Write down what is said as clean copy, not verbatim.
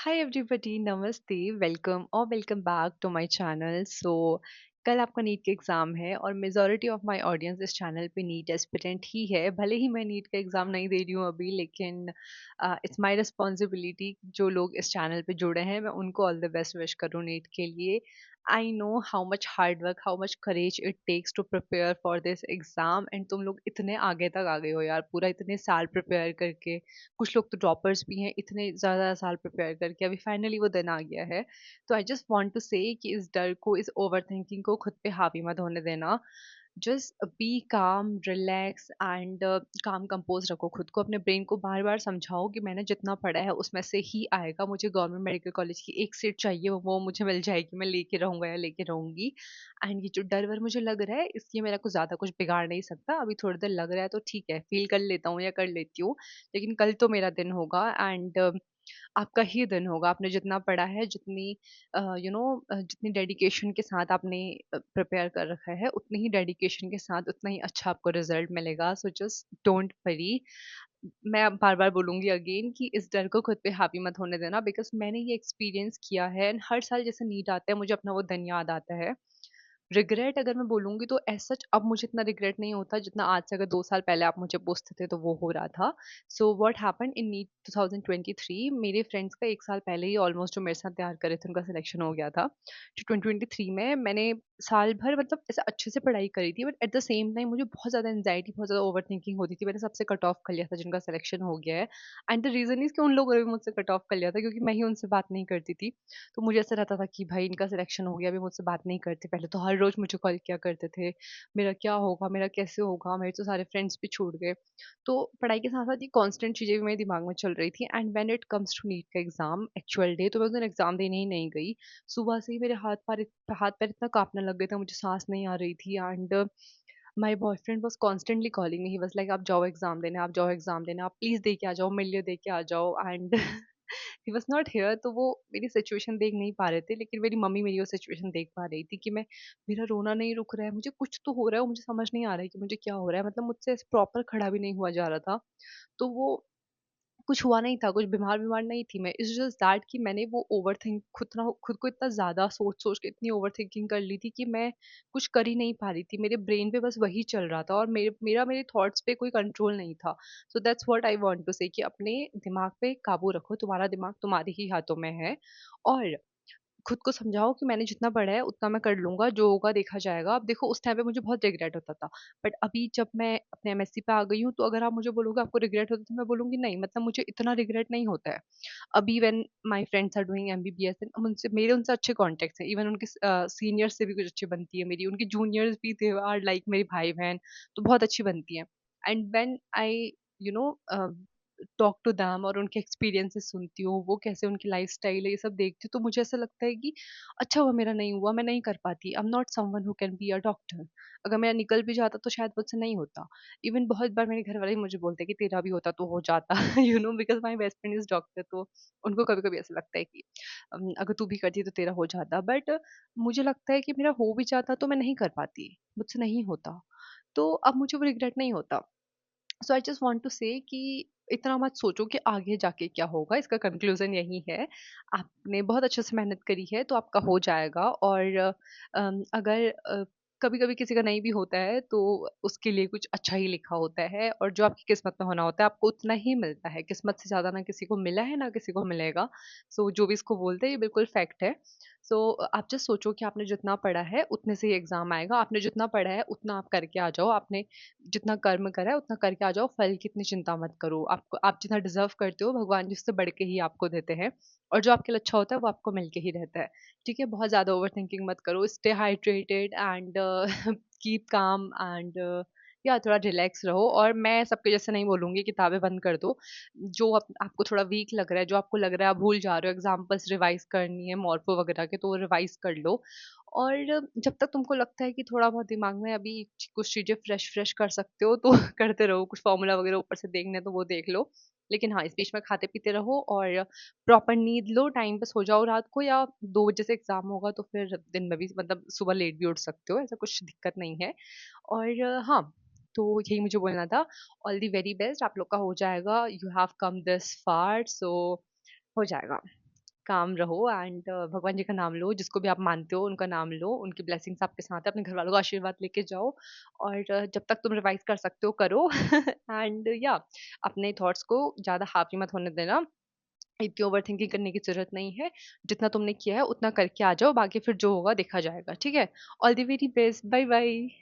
हाय everybody, नमस्ते, welcome और welcome back to my channel. कल आपका नीट का एग्ज़ाम है और मेजॉरिटी ऑफ माय ऑडियंस इस चैनल पे नीट एस्पिरेंट ही है। भले ही मैं नीट का एग्ज़ाम नहीं दे रही हूँ अभी, लेकिन इट्स माय रिस्पॉन्सिबिलिटी जो लोग इस चैनल पे जुड़े हैं मैं उनको ऑल द बेस्ट विश करूँ नीट के लिए। I know how much hard work, how much courage it takes to prepare for this exam and तुम लोग इतने आगे तक आ गए हो यार, पूरा इतने साल प्रिपेयर करके। कुछ लोग तो ड्रॉपर्स भी हैं इतने ज़्यादा साल प्रिपेयर करके, अभी फाइनली वो दिन आ गया है। तो I just want to say कि इस डर को, इस ओवरथिंकिंग को खुद पे हावी मत होने देना। जस्ट बी काम, रिलैक्स एंड काम कंपोज रखो खुद को। अपने ब्रेन को बार बार समझाओ कि मैंने जितना पढ़ा है उसमें से ही आएगा। मुझे गवर्नमेंट मेडिकल कॉलेज की एक सीट चाहिए, वो मुझे मिल जाएगी, मैं लेके रहूंगा या लेके रहूंगी। एंड ये जो डर वर मुझे लग रहा है इसलिए मेरा कुछ ज़्यादा कुछ बिगाड़ नहीं सकता। अभी थोड़ी देर लग रहा है तो ठीक है, फील कर लेता हूँ या कर लेती हूँ, लेकिन कल तो मेरा दिन होगा एंड आपका ही दिन होगा। आपने जितना पढ़ा है, जितनी जितनी डेडिकेशन के साथ आपने प्रिपेयर कर रखा है, उतनी ही डेडिकेशन के साथ उतना ही अच्छा आपको रिजल्ट मिलेगा। So just don't worry. मैं बार बार बोलूंगी अगेन कि इस डर को खुद पे हावी मत होने देना, बिकॉज मैंने ये एक्सपीरियंस किया है एंड हर साल जैसे नीट आता है मुझे अपना वो दिन याद आता है। रिग्रेट अगर मैं बोलूँगी तो एज़ सच अब मुझे इतना रिग्रेट नहीं होता जितना आज से अगर 2 साल पहले आप मुझे पूछते थे तो वो हो रहा था। So what happened in NEET 2023, मेरे फ्रेंड्स का 1 साल पहले ही ऑलमोस्ट जो मेरे साथ तैयार कर रहे थे उनका सिलेक्शन हो गया था। तो 2023 में मैंने साल भर मतलब ऐसे अच्छे से पढ़ाई करी थी, but at the same time मुझे बहुत ज़्यादा एंग्जायटी, बहुत ज़्यादा ओवरथिंकिंग होती थी। मैंने सबसे कट ऑफ कर लिया था जिनका सिलेक्शन हो गया है, एंड द रीज़न इज़ कि उन लोगों ने भी मुझसे कट ऑफ कर लिया था क्योंकि मैं ही उनसे बात नहीं करती थी। तो मुझे ऐसा रहता था कि भाई इनका सिलेक्शन हो गया, अभी मुझसे बात नहीं करते। पहले तो हर रोज़ मुझे कॉल किया करते थे, मेरा क्या होगा, मेरा कैसे होगा, मेरे तो सारे फ्रेंड्स भी छूट गए। तो पढ़ाई के साथ-साथ ये कांस्टेंट चीज़ें भी मेरे दिमाग में चल रही थी and when it comes to NEET का एग्ज़ाम एक्चुअल डे, तो मैं उस दिन एग्ज़ाम देने ही नहीं गई। सुबह से ही मेरे हाथ-पैर इतना काँपने लग गए थे, मुझे साँस नहीं आ रही थी and my boyfriend was constantly calling me, he was like आप जाओ एग्ज़ाम देने, आप जाओ एग्ज़ाम देने, आप प्लीज़ दे के आ जाओ, मेरे लिए दे के आ जाओ and he was not here. तो वो मेरी सिचुएशन देख नहीं पा रहे थे, लेकिन मेरी मम्मी मेरी वो सिचुएशन देख पा रही थी कि मैं, मेरा रोना नहीं रुक रहा है, मुझे कुछ तो हो रहा है और मुझे समझ नहीं आ रहा है कि मुझे क्या हो रहा है। मतलब मुझसे ऐसे प्रॉपर खड़ा भी नहीं हुआ जा रहा था। तो वो कुछ हुआ नहीं था, कुछ बीमार-बीमार नहीं थी मैं। इट्स जस्ट दैट कि मैंने वो ओवरथिंक खुद को इतना ज़्यादा सोच-सोच के इतनी ओवरथिंकिंग कर ली थी कि मैं कुछ कर ही नहीं पा रही थी। मेरे ब्रेन पे बस वही चल रहा था और मेरे थॉट्स पे कोई कंट्रोल नहीं था। So that's what I want to say कि अपने दिमाग पे काबू रखो, तुम्हारा दिमाग तुम्हारे ही हाथों में है। और खुद को समझाओ कि मैंने जितना पढ़ा है उतना मैं कर लूँगा, जो होगा देखा जाएगा। अब देखो उस टाइम पे मुझे बहुत रिग्रेट होता था, बट अभी जब मैं अपने एमएससी पे आ गई हूँ, तो अगर आप मुझे बोलोगे आपको रिग्रेट होता है, तो मैं बोलूँगी नहीं, मतलब मुझे इतना रिग्रेट नहीं होता है। अभी when my friends are doing MBBS and उनसे मेरे उनसे अच्छे कॉन्टैक्ट्स हैं। इवन उनके सीनियर्स से भी कुछ अच्छी बनती है मेरी, उनकी जूनियर्स भी दे आर लाइक मेरे भाई-बहन, तो बहुत अच्छी बनती हैं। And when I you know talk to them और उनके एक्सपीरियंसेस सुनती हूँ, वो कैसे उनकी लाइफ़स्टाइल है, ये सब देखती हूँ, तो मुझे ऐसा लगता है कि अच्छा हुआ मेरा नहीं हुआ, मैं नहीं कर पाती। I am not someone who can be a doctor. अगर मेरा निकल भी जाता तो शायद मुझसे नहीं होता। इवन बहुत बार मेरे घर वाले मुझे बोलते हैं कि तेरा भी होता तो हो जाता because my best friend is doctor, तो उनको कभी-कभी ऐसा लगता है कि अगर तू भी करती तो तेरा हो जाता। बट मुझे लगता है कि मेरा हो भी जाता तो मैं नहीं कर पाती, मुझसे नहीं होता। तो अब मुझे वो रिग्रेट नहीं होता। सो I just want to say कि इतना मत सोचो कि आगे जाके क्या होगा। इसका कंक्लूजन यही है, आपने बहुत अच्छे से मेहनत करी है तो आपका हो जाएगा। और अगर कभी कभी किसी का नहीं भी होता है तो उसके लिए कुछ अच्छा ही लिखा होता है, और जो आपकी किस्मत में होना होता है आपको उतना ही मिलता है। किस्मत से ज्यादा ना किसी को मिला है ना किसी को मिलेगा। सो जो भी इसको बोलते हैं ये बिल्कुल फैक्ट है। सो आप जस्ट सोचो कि आपने जितना पढ़ा है उतने से ही एग्जाम आएगा। आपने जितना पढ़ा है उतना आप करके आ जाओ। आपने जितना कर्म करा है उतना करके आ जाओ, फल की इतनी चिंता मत करो। आपको आप जितना डिज़र्व करते हो भगवान जी उससे बढ़ के ही आपको देते हैं, और जो आपके लिए अच्छा होता है वो आपको मिल के ही रहता है। ठीक है? बहुत ज़्यादा ओवरथिंकिंग मत करो, stay hydrated and keep calm and या थोड़ा रिलैक्स रहो। और मैं सबके जैसे नहीं बोलूँगी किताबें बंद कर दो। जो आपको थोड़ा वीक लग रहा है, जो आपको लग रहा है आप भूल जा रहे हो, एग्ज़ाम्पल्स रिवाइज़ करनी है मॉर्फो वगैरह के, तो वो रिवाइज़ कर लो। और जब तक तुमको लगता है कि थोड़ा बहुत दिमाग में अभी कुछ चीज़ें फ्रेश कर सकते हो तो करते रहो। कुछ फ़ॉर्मूला वगैरह ऊपर से देखना है तो वो देख लो। लेकिन हाँ, इस बीच में खाते-पीते रहो और प्रॉपर नींद लो, टाइम पे सो जाओ रात को, या 2 बजे से एग्ज़ाम होगा तो फिर दिन में भी मतलब सुबह लेट भी उठ सकते हो, ऐसा कुछ दिक्कत नहीं है। और हाँ, तो यही मुझे बोलना था। ऑल द वेरी बेस्ट, आप लोग का हो जाएगा। You have come this far, so हो जाएगा। काम रहो एंड भगवान जी का नाम लो, जिसको भी आप मानते हो उनका नाम लो, उनकी ब्लेसिंग्स आपके साथ है, अपने घर वालों का आशीर्वाद लेके जाओ और जब तक तुम रिवाइज़ कर सकते हो करो एंड या अपने थॉट्स को ज़्यादा हावी मत होने देना। इतनी ओवरथिंकिंग करने की ज़रूरत नहीं है, जितना तुमने किया है उतना करके आ जाओ, बाकी फिर जो होगा देखा जाएगा, ठीक है? All the very best, bye bye.